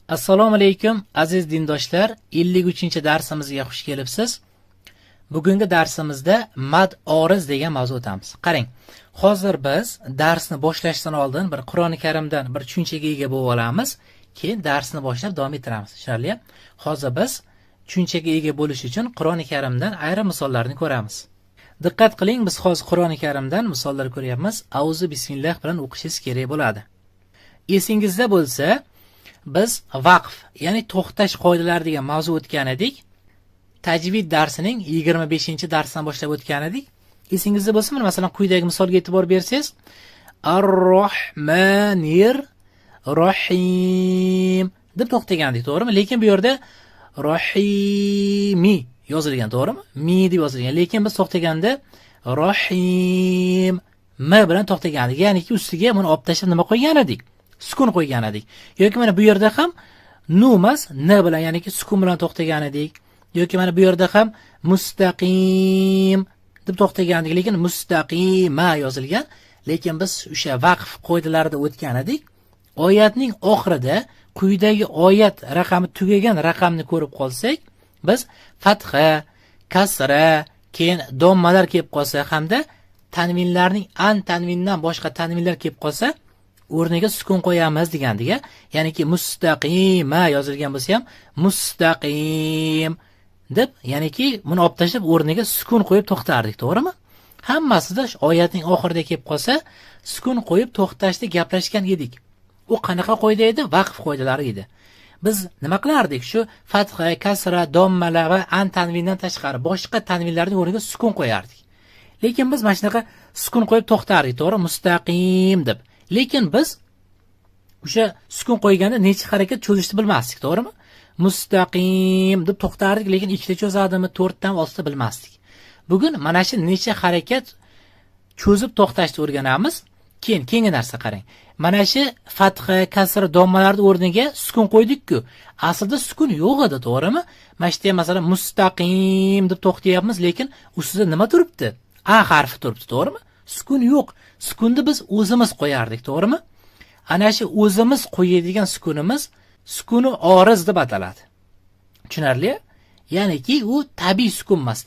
Assalomu alaykum aziz dindoshlar, 53-darsimizga xush kelibsiz. Bugungi darsimizda mad oriz degan mavzu o'tamiz. Qarang, hozir biz darsni boshlashdan oldin bir Qur'oni Karimdan bir tushunchaga ega bo'lib olamiz, keyin darsni boshlab davom ettiramiz. Tushunarli? Hozir biz tushunchaga ega bo'lish uchun Qur'oni Karimdan ayrim misollarni ko'ramiz. Diqqat qiling, biz hozir Qur'oni Karimdan misollar ko'ryapmiz. Auzu bismillah bilan o'qishingiz kerak bo'ladi. Esingizda bo'lsa, biz vaqf, ya'ni to'xtash qoidalari degan mavzu o'tgan edik. Tajvid darsining 25-darsdan boshlab o'tgan edik. Esingizda bo'lsa, masalan, quyidagi misolga e'tibor bersangiz, Ar-Rahmanir Rahim deb to'xtagandik, to'g'rimi? Lekin bu yerda Rahimi yozilgan, to'g'rimi? Mi deb yozilgan. Lekin biz to'xtaganda Rahim m bilan to'xtagandik. Ya'niki ustiga buni olib tashlab nima qo'ygan edik? Sukun qo'ygan edik. Yoki mana bu yerda ham nu emas, n bilan, ya'niki sukun bilan to'xtagan edik. Yoki mana bu yerda ham mustaqim deb to'xtagan edik, lekin mustaqima yozilgan. Lekin biz o'sha vaqf qoidalarida o'tgan edik. Oyatning oxirida quyidagi oyat raqami tugagan raqamni ko'rib qolsak, biz fatha, kasra, keyin dommalar kelib qolsa hamda tanvinlarning an tanvindan boshqa tanvinlar kelib qolsa, o'rniga sukun qo'yamiz degandiga. Ya'niki mustaqima yozilgan bo'lsa ham mustaqim deb, ya'niki buni olib tashlab o'rniga sukun qo'yib to'xtardik, to'g'rimi? Hammasida oyatning oxirida kelib qolsa, sukun qo'yib to'xtashda gaplashgan edik. U qanaqa qoida edi? Vaqf qoidalari edi. Biz nima qilardik? Shu fatha, kasra, dommalar va an tanvindan tashqari boshqa tanvinlarning o'rniga sukun qo'yardik. Lekin biz mana shunaqa sukun qo'yib to'xtardik, to'g'ri? Mustaqim deb. Lekin biz o'sha sukun qo'yganda necha harakat cho'zishni bilmasdik, to'g'rimi? Mustaqim deb to'xtardik, lekin ikkita cho'zadimi, 4 dan 6 ta bilmasdik. Bugun mana shu necha harakat cho'zib to'xtashni o'rganamiz. Keyin keyingi narsa qarang. Mana shu fatha, kasr, dommalarning o'rniga sukun qo'ydik-ku. Aslida sukun yo'q edi, to'g'rimi? Mana shu masalan mustaqim deb to'xtayapmiz, lekin ustida nima turibdi? A harfi turibdi, to'g'rimi? Sukun yo'q. Sukunni biz o'zimiz qo'yardik, to'g'rimi? Ana shu o'zimiz qo'yadigan sukunimiz sukuni oriz deb ataladi. Tushunarli? Ya'niki u tabiiy sukun emas.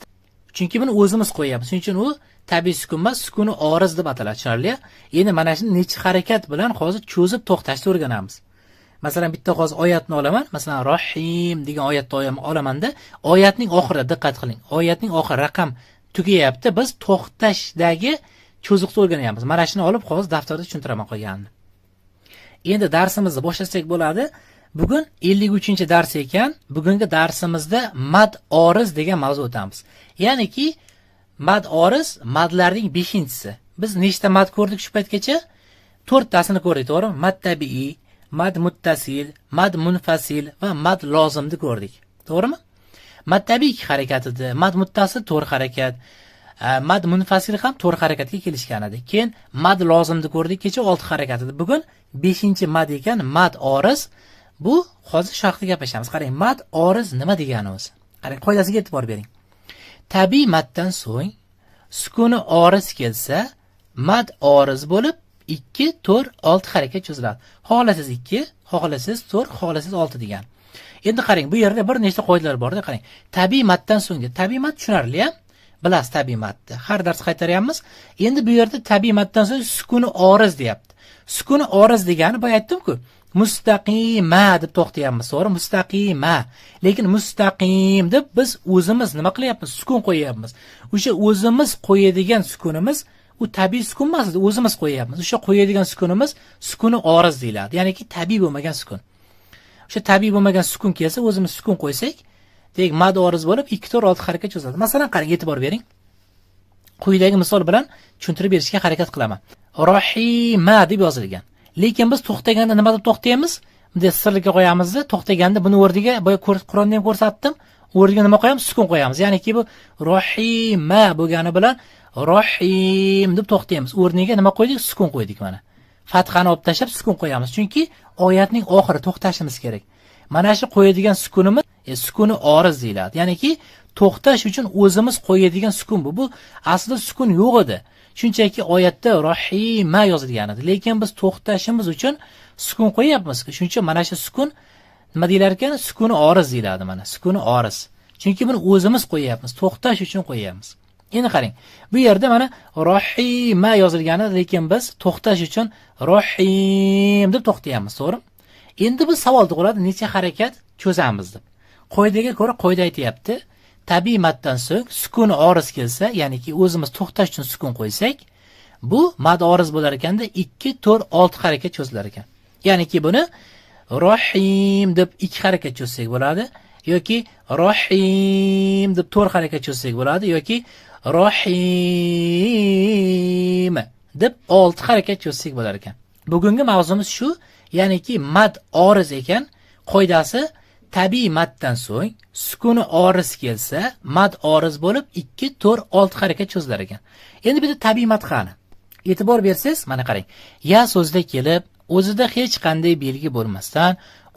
Chunki buni o'zimiz qo'yapmiz. Shuning uchun u tabiiy sukun emas, sukuni oriz deb ataladi. Tushunarli? Endi mana shuni necha harakat bilan hozir cho'zib to'xtashni o'rganamiz. Masalan, bitta hozir oyatni olaman. Masalan, Rahim degan oyatni olamanda, oyatning oxirida diqqat qiling. Oyatning oxir raqam tugayapti. Biz to'xtashdagi cho'ziqni o'rganyapmiz. Mana shuni olib hozir daftarda tushuntiraman qolganini. Endi darsimizni boshlasak bo'ladi. Bugun 53-dars ekan. Bugungi darsimizda mad oriz degan mavzu o'tamiz. Ya'niki mad oriz madlarning 5-chisi. Biz nechta mad ko'rdik shu paytgacha? 4 tasini ko'rdik, to'g'rimi? Mad tabiiy, mad muttasil, mad munfasil va mad lozimni ko'rdik. To'g'rimi? Mad tabiiy 2 harakat edi, mad muttasil 4 harakat. Mad munfasil ham 4 harakatga kelishgan edi. Keyin mad lozimni ko'rdik, kecha 6 harakat edi. Bugun 5-mad ekan, mad oriz. Bu hozir shu haqida gaplashamiz. Qarang, mad oriz nima degani o'zi? Qarang, qoidasiga e'tibor bering. Tabiiy maddan so'ng sukuni oriz kelsa, mad oriz bo'lib 2, 4, 6 harakat cho'ziladi. Xohlasangiz 2, xohlasangiz 4, xohlasangiz 6 degan. Endi qarang, bu yerda bir nechta qoidalar bor-da, qarang. Tabiiy maddan so'ng, tabiiy mad tushunarli-a? Bilasiz tabiiy madni. Har dars qaytaryapmiz. Endi bu yerda tabiiy maddan so'ng sukuni oriz deyapti. Sukuni oriz degani boya aytdim-ku, mustaqima deb to'xtayapmiz, to'g'ri? Mustaqima. Lekin mustaqim deb biz o'zimiz nima qilyapmiz? Sukun qo'yapmiz. O'sha o'zimiz qo'yadigan sukunimiz u tabiiy sukun emas, o'zimiz qo'yapmiz. O'sha qo'yadigan sukunimiz sukuni oriz deyiladi. Ya'niki tabiiy bo'lmagan sukun. O'sha tabiiy bo'lmagan sukun kelsa, o'zimiz sukun qo'ysak, demak mad oriz bo'lib 2, 4, 6 harakat cho'zadi. Masalan, qarang, e'tibor bering. Quyidagi misol bilan tushuntirib berishga harakat qilaman. Rahima deb yozilgan. Lekin biz to'xtaganda nima deb to'xtaymiz? Bunday sirlikka qo'yamizda, to'xtaganda buni o'rniga boya Qur'onda ham ko'rsatdim, o'rniga nima qo'yamiz? Sukun qo'yamiz. Ya'niki bu Rahima bo'lgani bilan Rahim deb to'xtaymiz. O'rniga nima qo'ydik? Sukun qo'ydik mana. Fathani olib tashlab sukun qo'yamiz. Chunki oyatning oxiri to'xtashimiz kerak. Mana shu qo'yadigan sukunimiz sukuni oriz deyiladi. Ya'niki to'xtash uchun o'zimiz qo'yadigan sukun bu. Bu aslida sukun yo'q edi. Shunchaki oyatda Rahima yozilgan edi. Lekin biz to'xtashimiz uchun sukun qo'yapmiz. Shuning uchun mana shu sukun nima deyilar ekan? Sukuni oriz deyiladi mana. Sukuni oriz. Chunki buni o'zimiz qo'yapmiz, to'xtash uchun qo'yapmiz. Endi qarang. Bu yerda mana rohima yozilgani, lekin biz to'xtash uchun rohim deb to'xtayapmiz, to'g'rimi? Endi biz savol tug'iladi, necha harakat cho'zamiz deb. Qoidaga ko'ra qoida aytayapti, tabiiy maddan so'ng sukuni oriz kelsa, ya'niki o'zimiz to'xtash uchun sukun qo'ysak, bu mad oriz bo'lar ekanda 2, 4, 6 harakat cho'zilar ekan. Ya'niki buni rohim deb 2 harakat cho'zsak bo'ladi, yoki rohim deb 4 harakat cho'zsak bo'ladi, yoki rohim deb 6 harakat cho'zsak bo'lar ekan. Bugungi mavzumiz shu, ya'niki mad oriz ekan. Qoidasi tabiiy maddan so'ng sukuni oriz kelsa, mad oriz bo'lib 2, 4, 6 harakat cho'zilar ekan. Endi bitta tabiiy mad qani. E'tibor bersangiz, mana qarang. Ya so'zda kelib, o'zida hech qanday belgi bo'lmasdan,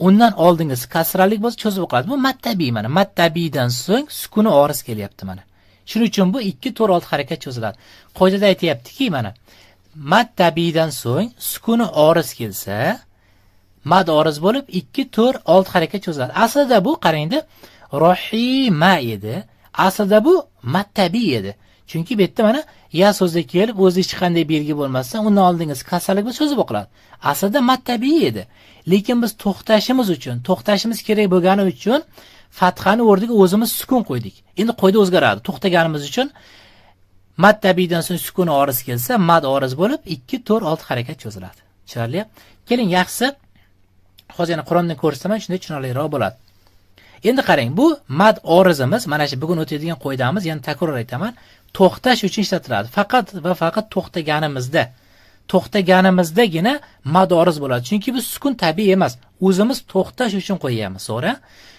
undan oldingisi kasralik bo'lsa cho'zib o'qiladi. Bu mad tabiiy mana. Mad tabiiydan so'ng sukuni oriz kelyapti mana. Shuning uchun bu 2, 4, 6 harakat cho'ziladi. Qoidada aytayaptiki, mana mad tabiiydan so'ng sukuni oriz kelsa, mad oriz bo'lib 2, 4, 6 harakat cho'ziladi. Aslida bu qarangda rohima edi. Aslida bu mad tabiiy edi. Chunki bu yerda mana ya so'zda kelib o'zi hech qanday belgi bo'lmasdan undan oldingiz kasallik bo'lsa cho'zib o'qiladi. Aslida mad tabiiy edi. Lekin biz to'xtashimiz kerak bo'lgani uchun fathani o'rniga o'zimiz sukun qo'ydik. Endi qoida o'zgaradi. To'xtaganimiz uchun mad tabiiydan so'ng sukuni oriz kelsa, mad oriz bo'lib 2, 4, 6 harakat cho'ziladi. Tushunarli? Keling, yaxshisi hozir yana Qur'ondan ko'rsaman, shunday tushunarliroq bo'ladi. Endi qarang, bu mad orizimiz, mana shu bugun o'tadigan qoidamiz, yana takror aytaman, to'xtash uchun ishlatiladi. Faqat va faqat to'xtaganimizdagina mad oriz bo'ladi. Chunki bu sukun tabiiy emas, o'zimiz to'xtash uchun qo'yamiz, to'g'ri?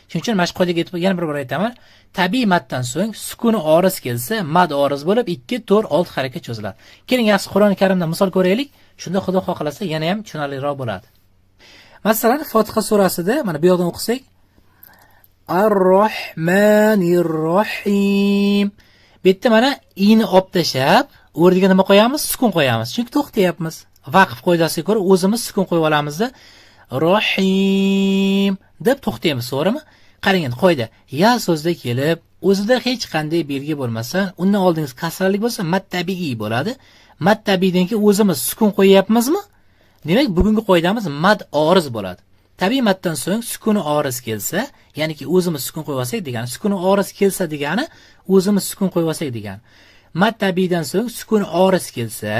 Shuning uchun mana shu qoidaga e'tibor, yana bir bor aytaman. Tabiiy maddan so'ng sukuni oriz kelsa, mad oriz bo'lib 2, 4, 6 harakat cho'ziladi. Keling, yaxshi Qur'oni Karimdan misol ko'raylik. Shunda Xudo xohlasa yana ham tushunarliroq bo'ladi. Masalan, Fotiha surasida mana bu yoqdan o'qisak, Ar-Rahmanir-Rahim. Bu yerda mana ini olib tashab, o'rniga nima qo'yamiz? Sukun qo'yamiz. Chunki to'xtayapmiz. Vaqf qoidasiga ko'ra o'zimiz sukun qo'yib olamizda, Rahim deb to'xtaymiz, to'g'rimi? Qarang endi qoida. Ya so'zda kelib, o'zida hech qanday belgi bo'lmasa, undan oldingiz kasralik bo'lsa, mad tabiiy bo'ladi. Mad tabiiydan keyin o'zimiz sukun qo'yyapmizmi? Demak, bugungi qoidamiz mad oriz bo'ladi. Tabiiy maddan so'ng sukuni oriz kelsa, ya'niki o'zimiz sukun qo'yib olsak degani, sukuni oriz kelsa degani, o'zimiz sukun qo'yib olsak degani. Mad tabiiydan so'ng sukuni oriz kelsa,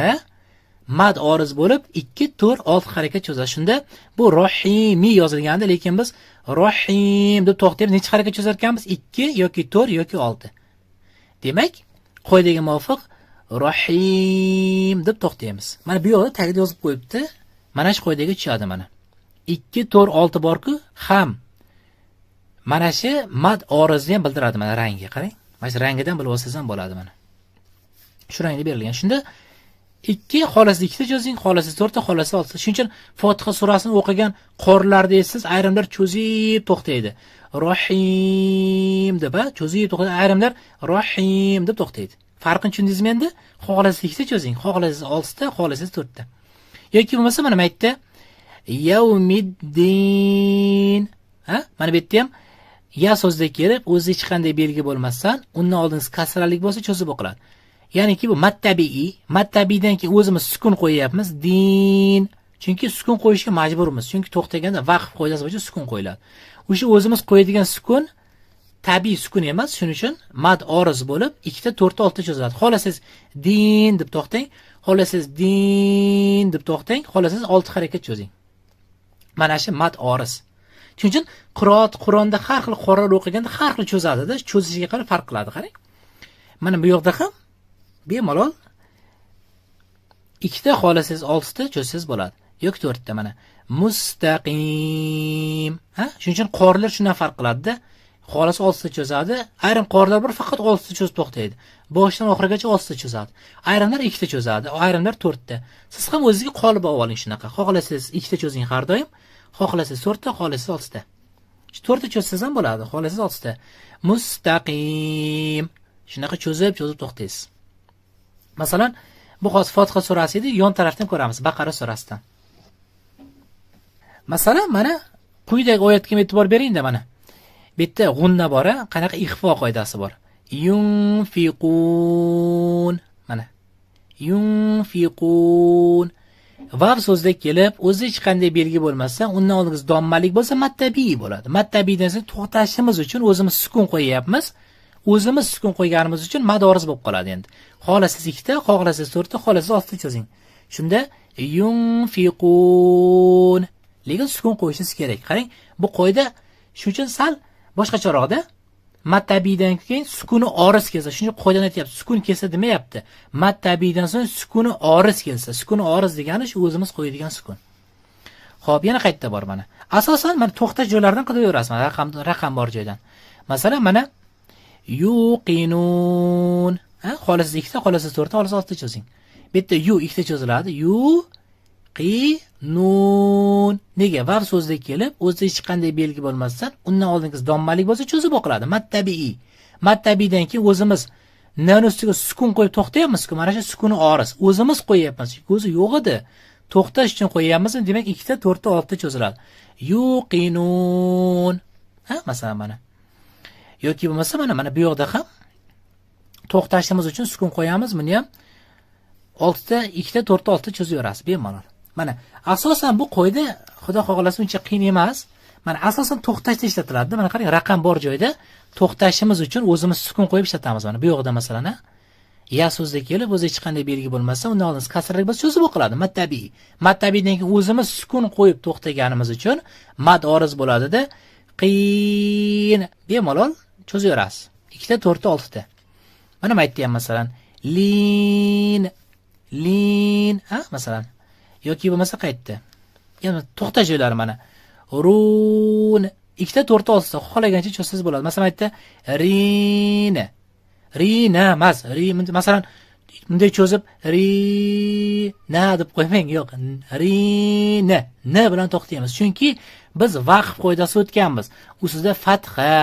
mad oriz bo'lib 2, 4, 6 harakat cho'zadi. Shunda bu rohimi yozilganda, lekin biz rohim deb to'xtaymiz. Necha harakat cho'zar ekanmiz? 2 yoki 4 yoki 6. Demak, qoidaga muvofiq rohim deb to'xtaymiz. Mana bu yoqda tagida yozib qo'yibdi. Mana shu qoidaga tushadi mana. 2, 4, 6 borku, ham mana shu mad orizni ham bildiradi mana rangi, qarang. Mana shu rangidan bilib olsangiz ham bo'ladi mana. Shu rangda berilgan. Shunda 2 xolasi 2 ta cho'zing, xolasi 4 ta, xolasi 6 ta. Shuning uchun Fotiha surasini o'qigan qorilarda siz ayrimlar cho'zib to'xtaydi. Rohim deb cho'zib to'xtaydi. Ayrimlar rohim deb to'xtaydi. Farqini tushundingizmi endi? Xolasi 2 ta cho'zing, xolasi 6 ta, xolasi 4 ta. Yoki bo'lmasa mana bu yerda Yawmiddin. Mana bu yerda ham ya so'zda kelib, o'zi hech qanday belgi bo'lmasdan, undan oldingiz kasralik bo'lsa cho'zib o'qiladi. Ya'niki bu mad tabiiy. Mad tabiiydan keyin o'zimiz sukun qo'yyapmiz. Din. Chunki sukun qo'yishga majburmiz. Chunki to'xtaganda vaqf qoidasi bo'yicha sukun qo'yiladi. O'sha o'zimiz qo'yadigan sukun tabiiy sukun emas. Shuning uchun mad oriz bo'lib 2 ta, 4 ta, 6 ta cho'ziladi. Xolasiz din deb to'xtang, xolasiz din deb to'xtang, xolasiz 6 harakat cho'zing. Mana shu mad oriz. Shuning uchun Qur'onda har xil qorilar o'qiganda har xil cho'zadi-da, cho'zishiga qarab farq qiladi, qarang. Mana bu yoqda ham bemalol 2 ta xolasiz 6 ta cho'zsangiz bo'ladi. Yoki 4 ta mana. Mustaqim. Shuning uchun qorilar shundan farq qiladi-da. Xolasi 6 ta cho'zadi. Ayrim qorilar bir faqat 6 ta cho'zib to'xtaydi. Boshdan oxirigacha 6 ta cho'zadi. Ayrimlar 2 ta cho'zadi, ayrimlar 4 ta. Siz ham o'zingizga qolib oling shunaqa. Xohlasiz 2 ta cho'zing har doim, xohlasiz 4 ta, xohlasiz 6 ta. 4 ta cho'zsangiz ham bo'ladi, xohlasiz 6 ta. Mustaqim. Shunaqa cho'zib to'xtaysiz. Masalan, bu hozir Fotiha surasi edi, yon tarafdan ko'ramiz, Baqara surasidan. Masalan, mana quyidagi oyatga e'tibor bering-da mana. Bu yerda g'unna bor, qanaqa ixfo qoidasi bor. Yunfiqun. Mana. Yunfiqun. Vav so'zda kelib, o'zi hech qanday belgi bo'lmasa, undan oldingiz dommalik bo'lsa, mattabiy bo'ladi. Mattabidan so'ng to'xtashimiz uchun o'zimiz sukun qo'yapmiz. O'zimiz sukun qo'yganimiz uchun madoriz bo'lib qoladi endi. Xohlasiz 2 ta, xohlasiz 4 ta, xohlasiz 6 ta yozing. Shunda yunfiqun. Lekin sukun qo'yishingiz kerak. Qarang, bu qoida shuning uchun sal boshqacharoqda. Mattabidan keyin sukuni oriz kelsa, shuncha qoidani aytyapti. Sukun kelsa demayapti. Mattabidan so'ng sukuni oriz kelsa, sukuni oriz degani shu o'zimiz qo'yadigan sukun. Xo'p, yana qayerda bor mana? Asosan mana to'xtash joylaridan qilaverasiz, mana raqam bor joydan. Masalan, mana yuqinun. Xohlasiz 2 ta, xohlasiz 4 ta, xohlasiz 6 ta yozing. Bu yerda yu 2 ta yoziladi. Yuqinun. Nega? Vav so'zda kelib, o'zida hech qanday belgi bo'lmasdan, undan oldingiz dommalik bo'lsa cho'zib o'qiladi. Mattabiy. Mattabidan keyin o'zimiz nan ustiga sukun qo'yib to'xtayapmiz-ku. Mana shu sukuni oriz. O'zimiz qo'yapmiz. O'zi yo'q edi. To'xtash uchun qo'yapmiz, demak 2 ta, 4 ta, 6 ta cho'ziladi. Yuqinun. Masalan mana. Yoki bo'lmasa mana bu yoqda ham to'xtashimiz uchun sukun qo'yamiz. Buni ham 6 ta, 2 ta, 4 ta, 6 ta cho'zaverasiz bemalol. Mana asosan bu qoida xudo xohlasa uncha qiyin emas. Mana asosan to'xtashda ishlatiladi. Mana qarang, raqam bor joyda to'xtashimiz uchun o'zimiz sukun qo'yib ishlatamiz. Mana bu yoqda masalan, ya so'zda kelib, o'zi hech qanday belgi bo'lmasa, undan oldin kasralik bo'lsa cho'zib o'qiladi. Mattabiy. Mattabidan keyin o'zimiz sukun qo'yib to'xtaganimiz uchun mad oriz bo'ladida qiyin bemalol cho'zaverasiz. 2 ta, 4 ta, 6 ta. Mana nima aytdim masalan, lin, masalan. Yoki bo'lmasa qaytdi. Yana to'xtash joylari mana. Run. 2 ta, 4 ta, 6 ta xohlagancha cho'zsangiz bo'ladi. Masalan aytdi rina emas. Masalan bunday cho'zib rina deb qo'ymang, yo'q. Rina. N bilan to'xtaymiz. Chunki biz vaqf qoidasi o'tganmiz. Ustida fatha,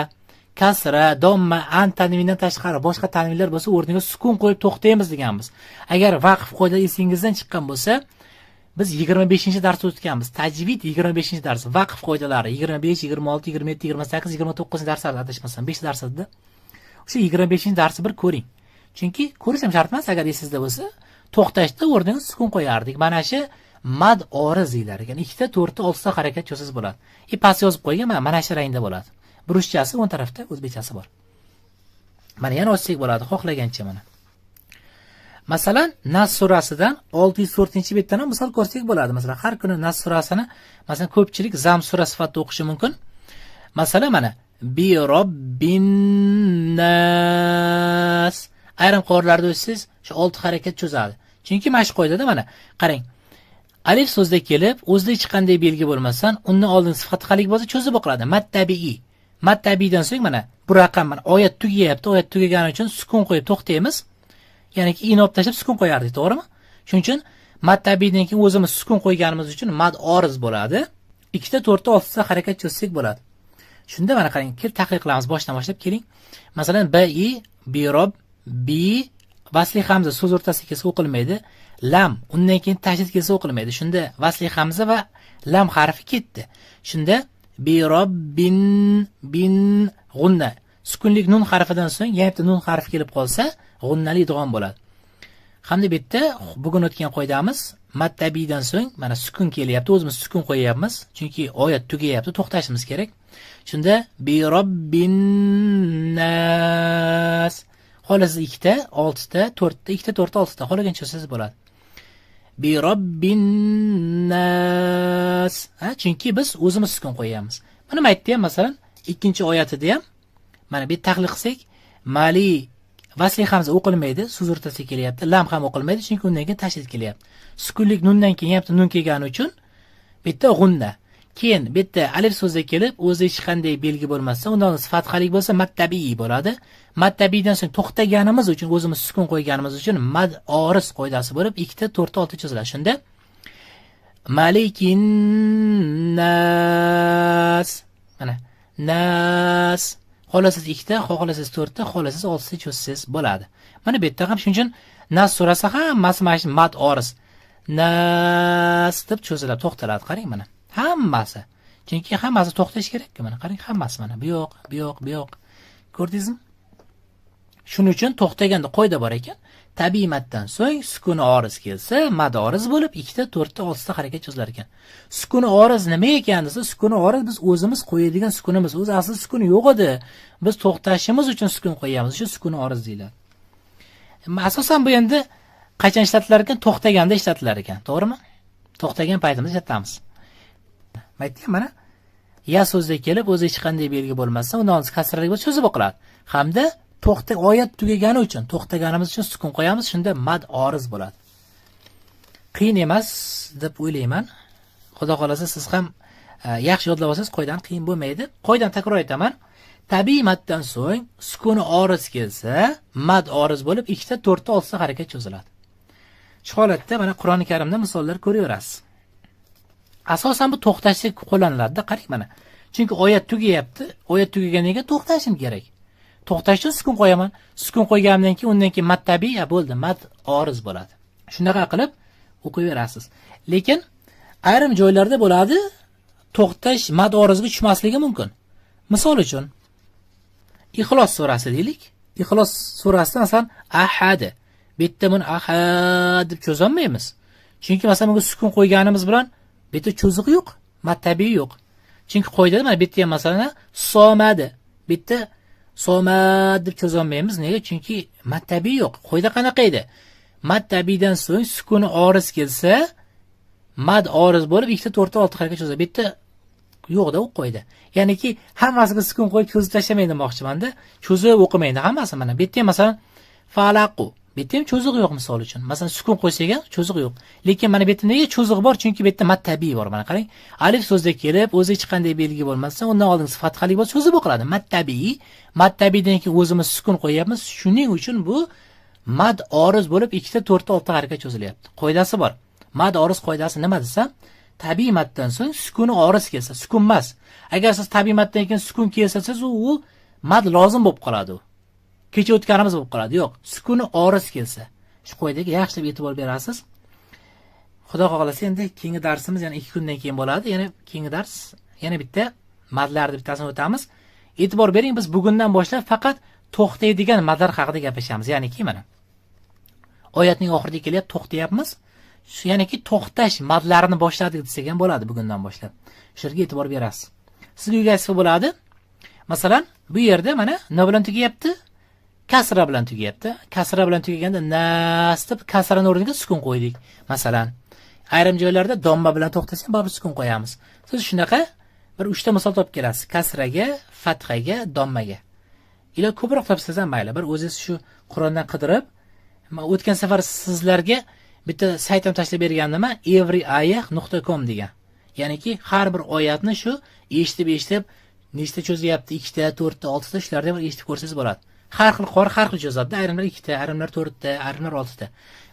kasra, domma, an tanvindan tashqari boshqa tanvinlar bo'lsa, o'rniga sukun qo'yib to'xtaymiz deganmiz. Agar vaqf qoida esingizdan chiqqan bo'lsa, biz 25-dars o'tganmiz. Tajvid 25-dars, vaqf qoidalari 25, 26, 27, 28, 29-darslarda adashmasam 5 dars edi. O'sha 25-darsni bir ko'ring. Chunki ko'rish ham shart emas, agar esingizda bo'lsa, to'xtashda o'rniga sukun qo'yardik. Mana shu mad oriz deyiladi. Ya'ni 2 ta, 4 ta, 6 ta harakat cho'zsangiz bo'ladi. Past yozib qo'ygan, mana shu rangda bo'ladi. Bir ruschasi, o'ng tarafda o'zbekchasi bor. Mana yana ochsak bo'ladi, xohlagancha mana. Masalan, Nas surasidan 604-betdan ham misol ko'rsak bo'ladi. Masalan, har kuni Nas surasini, masalan, ko'pchilik Zam surasi sifatida o'qishi mumkin. Masalan, mana bi robbin nas. Ayrim qorilarda o'tsangiz, shu 6 harakat cho'zadi. Chunki mana shu qoidada mana, qarang. Alif so'zda kelib, o'zida hech qanday belgi bo'lmasdan, undan oldin sifatxalik bo'lsa cho'zib o'qiladi. Mattabiy. Mattabiydan so'ng mana bu raqam mana oyat tugayapti. Oyat tugagani uchun sukun qo'yib to'xtaymiz. Ya'ni ki inob tashlab sukun qo'yardik, to'g'rimi? Shuning uchun mattabiydan keyin o'zimiz sukun qo'yganimiz uchun mad oriz bo'ladi. 2 ta, 4 ta, 6 ta harakat cho'zsak bo'ladi. Shunda mana qarang, tahlil qilamiz boshdan boshlab keling. Masalan, bi rob, bi vasli hamza so'z o'rtasiga kelsa o'qilmaydi. Lam undan keyin tashdid kelsa o'qilmaydi. Shunda vasli hamza va lam harfi ketdi. Shunda bi robbin bin g'unna. Sukunlik nun harfidan so'ng yana bitta nun harfi kelib qolsa, g'unnali idg'om bo'ladi. Hamda bu yerda bugun o'tgan qoidamiz mattabiydan so'ng mana sukun kelyapti, o'zimiz sukun qo'yyapmiz, chunki oyat tugayapti, to'xtashimiz kerak. Shunda bi robbin nas. Xohlasiz 2 ta, 6 ta, 4 ta, 2 ta, 4 ta, 6 ta xohlagancha siz bo'ladi. Bi robbin nas. Chunki biz o'zimiz sukun qo'yyapmiz. Mana nima aytdi ham masalan, ikkinchi oyatida ham mana bu tahlil qilsak, mali vasli hamza o'qilmaydi, so'z o'rtasiga kelyapti. Lam ham o'qilmaydi, chunki undan keyin tashdid kelyapti. Sukunlik nundan keyin yapti, nun kelgani uchun bitta g'unna. Keyin bitta alif so'zga kelib, o'zi hech qanday belgi bo'lmasa, undan sifatxalik bo'lsa mattabiy bo'ladi. Mattabiydan so'ng to'xtaganimiz uchun, o'zimiz sukun qo'yganimiz uchun mad oriz qoidasi bo'lib 2 ta, 4 ta, 6 ta chiziladi. Shunda malikin nas. Mana nas. Xohlasiz 2 ta, xohlasiz 4 ta, xohlasiz 6 ta cho'zsangiz bo'ladi. Mana bu yerda ham shuning uchun Nas surasi hammasi mana shu mad oriz. Nas deb cho'zilib to'xtaladi, qarang mana. Hammasi. Chunki hammasi to'xtash kerak-ku. Mana qarang, hammasi mana bu yoq, bu yoq, bu yoq. Ko'rdingizmi? Shuning uchun to'xtaganda qoida bor ekan. Tabiiy maddan so'ng sukuni oriz kelsa, mad oriz bo'lib 2 ta, 4 ta, 6 ta harakat cho'zilar ekan. Sukuni oriz nima ekan desa, sukuni oriz biz o'zimiz qo'yadigan sukunimiz. O'zi asl sukuni yo'q edi. Biz to'xtashimiz uchun sukun qo'yamiz. Shu sukuni oriz deyiladi. Asosan bu endi qachon ishlatilar ekan? To'xtaganda ishlatilar ekan, to'g'rimi? To'xtagan paytimizda ishlatamiz. Aytdim mana ya so'zda kelib o'zi hech qanday belgi bo'lmasa, undan oldin kasrali bo'lsa cho'zib o'qiladi. Hamda oyat tugagani uchun, to'xtaganimiz uchun sukun qo'yamiz, shunda mad oriz bo'ladi. Qiyin emas deb o'ylayman. Xudo xolasa siz ham yaxshi yodlab olsangiz qoidadan qiyin bo'lmaydi. Qoidani takror aytaman. Tabiiy maddan so'ng sukuni oriz kelsa, mad oriz bo'lib 2 ta, 4 ta, 6 ta harakat cho'ziladi. Shu holatda mana Qur'oni Karimda misollar ko'raverasiz. Asosan bu to'xtashga qo'llaniladi, qarang mana. Chunki oyat tugayapti. Oyat tugaganiga keyin to'xtashim kerak. To'xtash uchun sukun qo'yaman. Sukun qo'yganimdan keyin undan keyin mad tabiiy bo'ldi, mad oriz bo'ladi. Shunaqa qilib o'qiyverasiz. Lekin ayrim joylarda bo'ladi, to'xtash mad orizga tushmasligi mumkin. Misol uchun Ixlos surasi deylik. Ixlos surasida masalan ahad. Bitta buni ahad deb cho'zolmaymiz. Chunki masalan bunga sukun qo'yganimiz bilan bitta cho'ziq yo'q, mad tabiiy yo'q. Chunki qoidada mana bitta ham masalan somadi. Bitta somad deb cho'zolmaymiz. Nega? Chunki mad tabiiy yo'q. Qoida qanaqa edi? Mad tabiiydan so'ng sukuni oriz kelsa, mad oriz bo'lib 2 ta, 4 ta, 6 ta harakat cho'zadi. Bitta yo'q-da u qoida. Ya'niki hammasiga sukun qo'yib cho'zib tashlamaydi demoqchimanda. Cho'zib o'qimaydi hammasi mana. Bitta masalan falaqu. Bitta ham cho'ziq yo'q misol uchun. Masalan sukun qo'ysak ham cho'ziq yo'q. Lekin mana bu yerda nega cho'ziq bor? Chunki bu yerda mad tabiiy bor. Mana qarang. Alif so'zda kelib, o'zi hech qanday belgi bo'lmasa, undan oldin fatxali bo'lsa cho'zib o'qiladi. Mad tabiiy. Mad tabiiydan keyin o'zimiz sukun qo'yapmiz. Shuning uchun bu mad oriz bo'lib 2 ta, 4 ta, 6 ta harakat cho'zilyapti. Qoidasi bor. Mad oriz qoidasi nima desam, tabiiy maddan so'ng sukuni oriz kelsa, sukun emas. Agar siz tabiiy maddan keyin sukun kelsa, siz u mad lozim bo'lib qoladi u. Kecha o'tganimiz bo'lib qoladi. Yo'q, sukuni oriz kelsa. Shu qoidaga yaxshilab e'tibor berasiz. Xudo xohlasa endi keyingi darsimiz yana 2 kundan keyin bo'ladi. Yana keyingi dars yana bitta madlarni bittasini o'tamiz. E'tibor bering, biz bugundan boshlab faqat to'xtaydigan madlar haqida gaplashamiz. Ya'niki mana oyatning oxiriga kelyapti, to'xtayapmiz. Shu ya'niki to'xtash madlarini boshladik desak ham bo'ladi bugundan boshlab. Shularga e'tibor berasiz. Sizga uygasizlik bo'ladi. Masalan, bu yerda mana nima bilan tugayapti? Kasra bilan tugayapti. Kasra bilan tugaganda nas deb kasraning o'rniga sukun qo'ydik. Masalan, ayrim joylarda domma bilan to'xtasang, baribir sukun qo'yamiz. Siz shunaqa bir 3 ta misol topib kelasiz. Kasraga, fathaga, dommaga. Ila ko'proq topsangiz ham mayli. Bir o'zingiz shu Qur'ondan qidirib, o'tgan safar sizlarga bitta saytim tashlab bergandim, everyayah.com degan. Ya'niki har bir oyatni shu eshitib nechta cho'zyapti, 2 ta, 4 ta, 6 ta shularda bir eshitib ko'rsangiz bo'ladi. Har xil har xil cho'zadi. Ayrimlar 2 ta, ayrimlar 4 ta, ayrimlar 6 ta.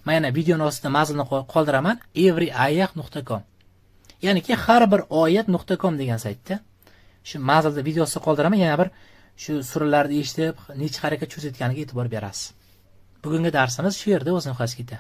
Mana videoning ostida mazmunni qoldiraman, everyayah.com. Ya'niki har bir oyat.com degan saytda shu mazmunda videosini qoldiraman, yana bir shu suralarni eshitib, necha harakat cho'zayotganiga e'tibor berasiz. Bugungi darsimiz shu yerda o'z nihoyasiga yetdi.